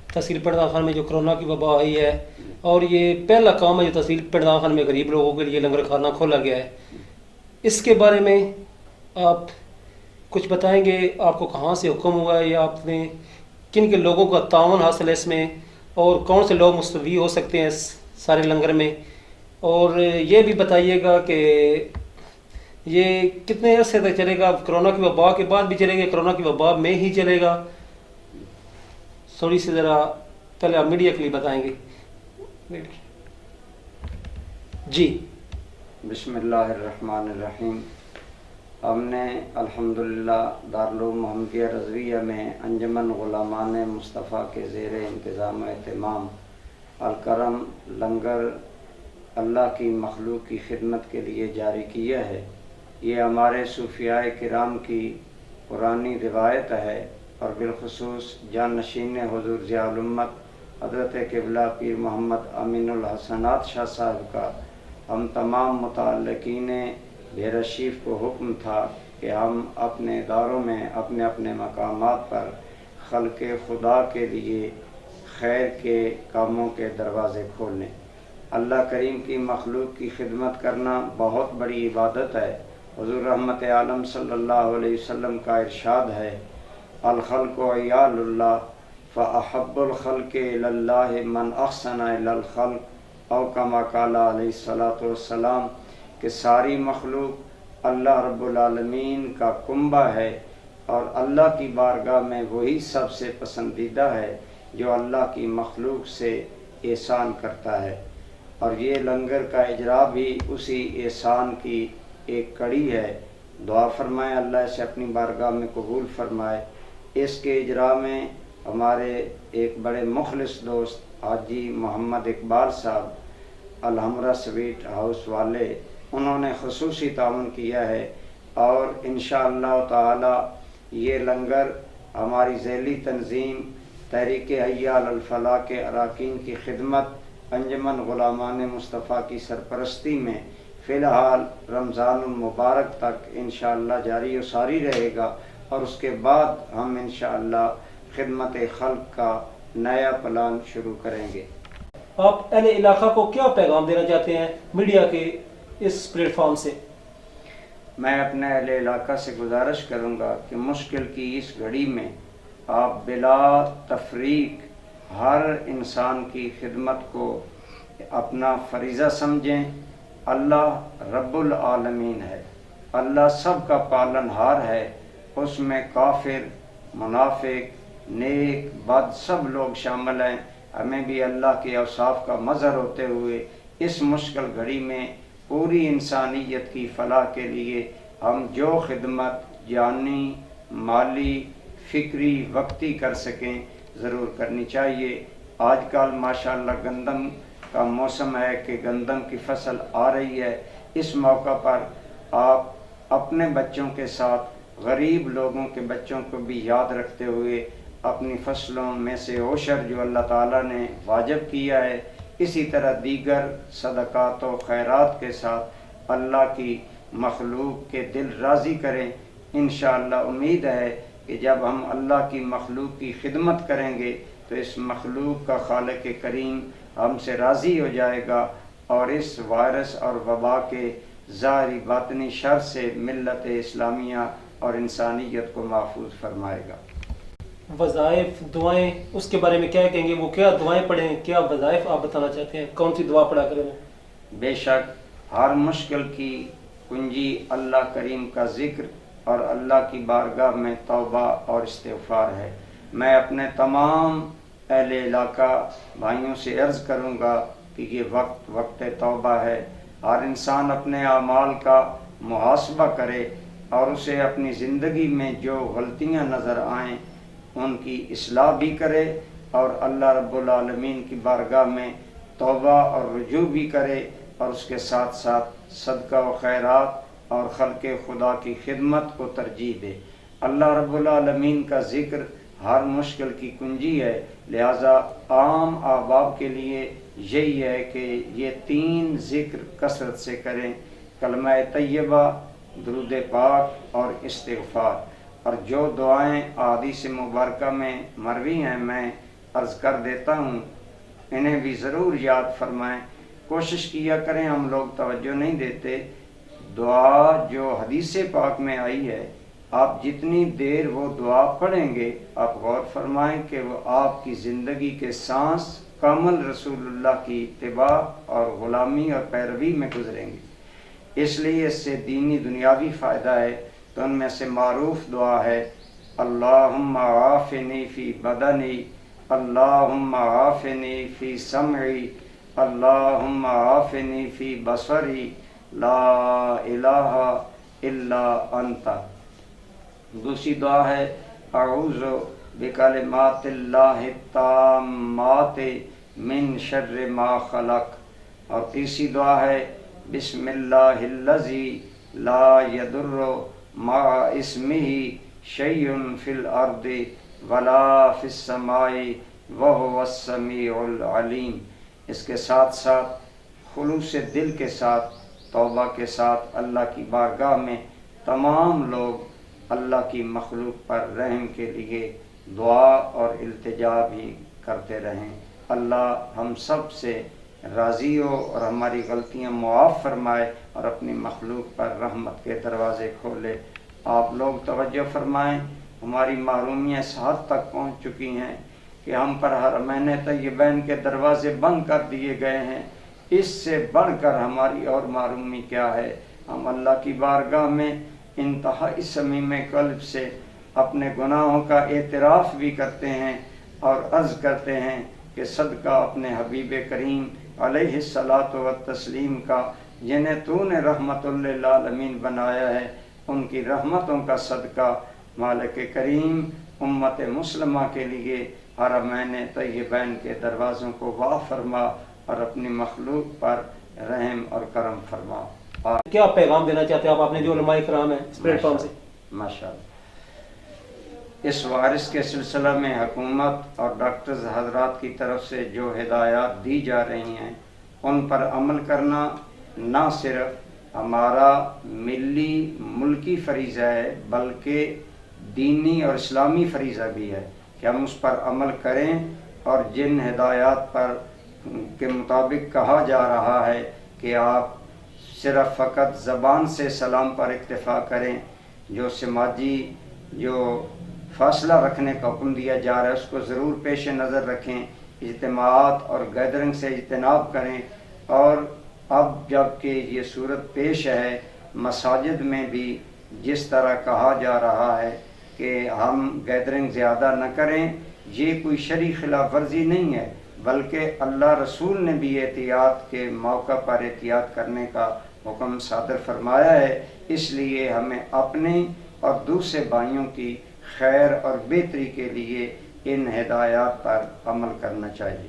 तहसील पिंडा खान में जो कोरोना की वबा आई है, और ये पहला काम है जो तहसील पिंडा खान में गरीब लोगों के लिए लंगर खाना खोला गया है, इसके बारे में आप कुछ बताएंगे? आपको कहाँ से हुक्म हुआ है, या आपने किन के लोगों का तावन हासिल है इसमें, और कौन से लोग मुस्तफ़ी हो सकते हैं इस सारे लंगर में? और ये भी बताइएगा कि ये कितने अरसे तक चलेगा? कोरोना की वबा के बाद भी चलेगा, कोरोना की वबा में ही चलेगा? थोड़ी सी ज़रा पहले आप मीडिया के लिए बताएंगे जी। बिस्मिल्लाहिर्रहमानिर्रहीम। हमने अल्हम्दुलिल्लाह दारुल उलूम मोहम्मदिया रज़विया में अंजमन गुलामान मुस्तफ़ा के ज़ेर इंतज़ाम एहतमाम अलकरम लंगर अल्लाह की मखलूक की खिदमत के लिए जारी किया है। ये हमारे सूफियाए किराम की पुरानी रिवायत है, और बिलखुसूस जानशीन हुज़ूर ज़ियाउल उम्मत हज़रत क़िबला पीर मोहम्मद अमीनुल हसनात शाह साहब का हम तमाम मुतअल्लिक़ीन बेरशीफ़ को हुक्म था कि हम अपने इदारों में अपने अपने मकामात पर खल्क़े खुदा के लिए खैर के कामों के दरवाज़े खोलें। अल्लाह करीम की मखलूक की खिदमत करना बहुत बड़ी इबादत है। हुज़ूर रहमत आलम सल्लल्लाहु अलैहि वसल्लम का इरशाद है, अल खल्क़ु अयालुल्लाह फ़अहब्बुल खल्क़ि इलल्लाहि मन अहसना इलल खल्क़ औ कमा क़ाला अलैहिस्सलातु वस्सलाम, कि सारी मखलूक अल्लाह रब्बुल आलमीन का कुंबा है, और अल्लाह की बारगाह में वही सबसे पसंदीदा है जो अल्लाह की मखलूक से एहसान करता है। और ये लंगर का इजरा भी उसी एहसान की एक कड़ी है। दुआ फरमाएँ अल्लाह इसे अपनी बारगाह में कबूल फरमाए। इसके इजरा में हमारे एक बड़े मुखलिस दोस्त हाजी मोहम्मद इकबाल साहब अलहमरा स्वीट हाउस वाले, उन्होंने ख़ुसूसी ताउन किया है, और इंशाअल्लाह ताला ये लंगर हमारी ज़ैली तंज़ीम तहरीक हय्या अलल फलाह के अरकान की खिदमत अंजमन गुलामान मुस्तफ़ा की सरपरस्ती में फ़िलहाल रमज़ानुल मुबारक तक इंशाअल्लाह जारी व सारी रहेगा, और उसके बाद हम इंशाअल्लाह खिदमत खल्क़ का नया प्लान शुरू करेंगे। आप अहले इलाका को क्या पैगाम देना चाहते हैं मीडिया के इस प्लेटफॉर्म से? मैं अपने अहले इलाका से गुजारिश करूँगा कि मुश्किल की इस घड़ी में आप बिला तफरीक हर इंसान की खिदमत को अपना फरीज़ा समझें। अल्लाह रब्बुल आलमीन है, अल्लाह सब का पालनहार है, उसमें काफिर मुनाफिक नेक बद सब लोग शामिल हैं। हमें भी अल्लाह के औसाफ का मज़हर होते हुए इस मुश्किल घड़ी में पूरी इंसानियत की फलाह के लिए हम जो खिदमत जानी माली फ़िक्री वक्ती कर सकें ज़रूर करनी चाहिए। आजकल माशाअल्लाह गंदम का मौसम है कि गंदम की फसल आ रही है। इस मौका पर आप अपने बच्चों के साथ गरीब लोगों के बच्चों को भी याद रखते हुए अपनी फसलों में से ओशर जो अल्लाह ताला ने वाजिब किया है, इसी तरह दीगर सदक़ात व खैरात के साथ अल्लाह की मखलूक के दिल राज़ी करें। इंशाअल्लाह उम्मीद है कि जब हम अल्लाह की मखलूक की खिदमत करेंगे तो इस मखलूक का खालिक करीम हमसे राज़ी हो जाएगा, और इस वायरस और वबा के ज़ाहिरी बातनी शर से मिल्लत इस्लामिया और इंसानियत को महफूज फरमाएगा। वज़ाइफ दुआएं, उसके बारे में क्या कहेंगे? वो क्या दुआएं पढ़ें, क्या वज़ाइफ आप बताना चाहते हैं? कौन सी दुआ पढ़ा करें? बेशक हर मुश्किल की कुंजी अल्लाह करीम का ज़िक्र और अल्लाह की बारगाह में तौबा और इस्तिग़फ़ार है। मैं अपने तमाम अहले इलाका भाइयों से अर्ज़ करूँगा कि ये वक्त तौबा है। हर इंसान अपने आमाल का मुहासबा करे और उसे अपनी ज़िंदगी में जो गलतियाँ नज़र आएँ उनकी इस्लाह भी करे, और अल्लाह रब्बुल आलमीन की बारगाह में तौबा और रुजू भी करे, और उसके साथ साथ सदका व खैरात और खल्क़े खुदा की खिदमत को तरजीह दे। अल्लाह रब्बुल आलमीन का ज़िक्र हर मुश्किल की कुंजी है। लिहाजा आम अहबाब के लिए यही है कि ये 3 ज़िक्र कसरत से करें, कलमा तय्यबा, दुरूद पाक और इस्तिग़फ़ार। और जो दुआएं अहादीस मुबारका में मरवी हैं मैं عرض کر دیتا ہوں، انہیں بھی ضرور یاد فرمائیں۔ کوشش کیا کریں، ہم لوگ توجہ نہیں دیتے، دعا جو حدیث پاک میں آئی ہے، آپ جتنی دیر وہ دعا پڑھیں گے، آپ غور فرمائیں کہ وہ آپ کی زندگی کے سانس کامل رسول اللہ کی اتباع اور غلامی اور پیروی میں گزریں گے۔ اس لیے اس سے دینی دنیاوی فائدہ ہے۔ تو ان میں سے معروف دعا ہے، اللہم عافنی فی بدنی، اللہم عافنی فی سمعی، اللہم عافنی فی بصری، لا الہ الا انت۔ دوسری دعا ہے، اعوذ بکلمات اللہ التامات من شر ما خلق۔ اور تیسری دعا ہے، بسم اللہ الذی لا یضر مع اسمہ شیء فی الارض ولا فی السماء وہو السمیع العلیم۔ اس کے ساتھ ساتھ خلوص دل کے ساتھ، توبہ کے ساتھ اللہ کی بارگاہ میں تمام لوگ اللہ کی مخلوق پر رحم کے لیے دعا اور التجا بھی کرتے رہیں۔ اللہ ہم سب سے راضی ہو اور ہماری غلطیاں معاف فرمائے اور اپنی مخلوق پر رحمت کے دروازے کھولے۔ آپ لوگ توجہ فرمائیں، ہماری محرومیاں اس حد تک پہنچ چکی ہیں کہ ہم پر حرمین طیبین کے دروازے بند کر دیے گئے ہیں۔ اس سے بڑھ کر ہماری اور محرومی کیا ہے؟ ہم اللہ کی بارگاہ میں انتہائی صمیم قلب سے اپنے گناہوں کا اعتراف بھی کرتے ہیں اور عرض کرتے ہیں کہ صدقہ اپنے حبیب کریم علیہ الصلاۃ والتسلیم کا، جنہیں تو نے رحمت للعالمین بنایا ہے، ان کی رحمتوں کا صدقہ مالک کریم امت مسلمہ کے لیے حرمین طیبین کے دروازوں کو واہ فرما اور اپنی مخلوق پر رحم اور کرم فرما۔ کیا پیغام دینا چاہتے ہیں آپ اپنے جو علماء کرام ہیں اس پلیٹ فارم سے؟ ماشاءاللہ، اس وائرس کے سلسلہ میں حکومت اور ڈاکٹرز حضرات کی طرف سے جو ہدایات دی جا رہی ہیں، ان پر عمل کرنا نہ صرف ہمارا ملی ملکی فریضہ ہے بلکہ دینی اور اسلامی فریضہ بھی ہے کہ ہم اس پر عمل کریں، اور جن ہدایات پر کے مطابق کہا جا رہا ہے کہ آپ صرف فقط زبان سے سلام پر اکتفا کریں، جو سماجی جو فاصلہ رکھنے کا حکم دیا جا رہا ہے اس کو ضرور پیش نظر رکھیں، اجتماعات اور گیدرنگ سے اجتناب کریں، اور اب جب کہ یہ صورت پیش ہے مساجد میں بھی جس طرح کہا جا رہا ہے کہ ہم گیدرنگ زیادہ نہ کریں، یہ کوئی شرعی خلاف ورزی نہیں ہے، بلکہ اللہ رسول نے بھی احتیاط کے موقع پر احتیاط کرنے کا حکم صادر فرمایا ہے۔ اس لیے ہمیں اپنے اور دوسرے بھائیوں کی خیر اور بہتری کے لیے ان ہدایات پر عمل کرنا چاہیے۔